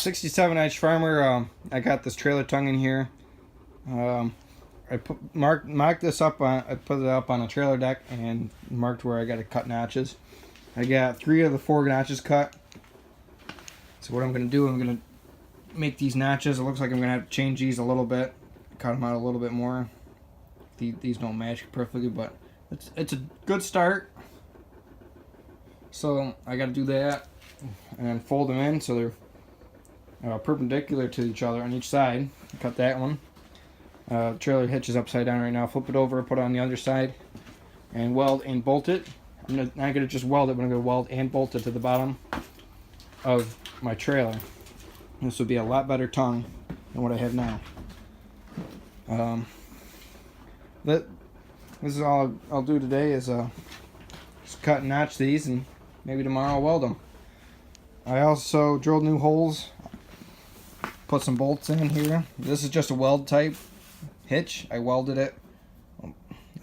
67 Edge Farmer. I got this trailer tongue in here. I marked this up. I put it up on a trailer deck and marked where I got to cut notches. I got 3 of the 4 notches cut. So what I'm going to do, I'm going to make these notches. It looks like I'm going to have to change these a little bit, cut them out a little bit more. These don't match perfectly, but it's a good start. So I got to do that and then fold them in so they're perpendicular to each other on each side. Cut that one. Trailer hitch is upside down right now. Flip it over, put it on the other side, and weld and bolt it. I'm not going to just weld it, but I'm going to weld and bolt it to the bottom of my trailer. This will be a lot better tongue than what I have now. This is all I'll do today is just cut and notch these, and maybe tomorrow I'll weld them. I also drilled new holes, put some bolts in here. This is just a weld type hitch. I welded it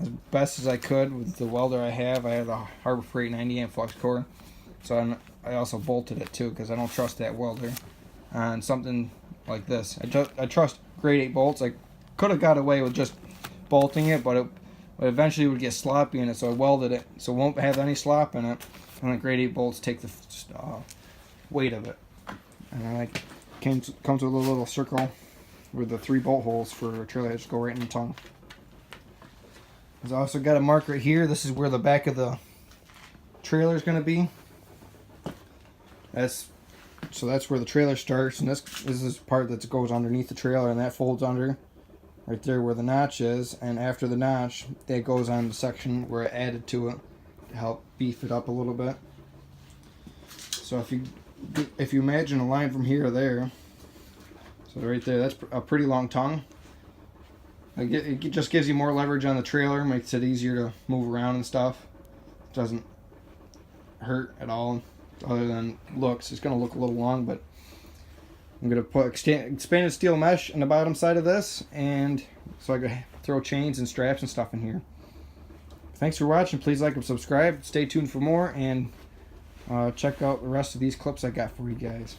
as best as I could with the welder I have. I have a Harbor Freight 90 amp flux core, so I also bolted it too because I don't trust that welder on something like this. I trust grade 8 bolts. I could have got away with just bolting it, but it eventually would get sloppy in it, so I welded it so it won't have any slop in it, and the grade 8 bolts take the weight of it. And then I comes with a little circle with the 3 bolt holes for a trailer hitch to go right in the tongue. There's also got a mark right here. This is where the back of the trailer is going to be. That's where the trailer starts, and this is part that goes underneath the trailer, and that folds under right there where the notch is. And after the notch, that goes on the section where I added to it to help beef it up a little bit. So if you imagine a line from here to there, so right there, that's a pretty long tongue. It just gives you more leverage on the trailer, makes it easier to move around and stuff. It doesn't hurt at all, other than looks. It's going to look a little long, but I'm going to put expanded steel mesh in the bottom side of this, and so I can throw chains and straps and stuff in here. Thanks for watching. Please like and subscribe. Stay tuned for more, and check out the rest of these clips I got for you guys.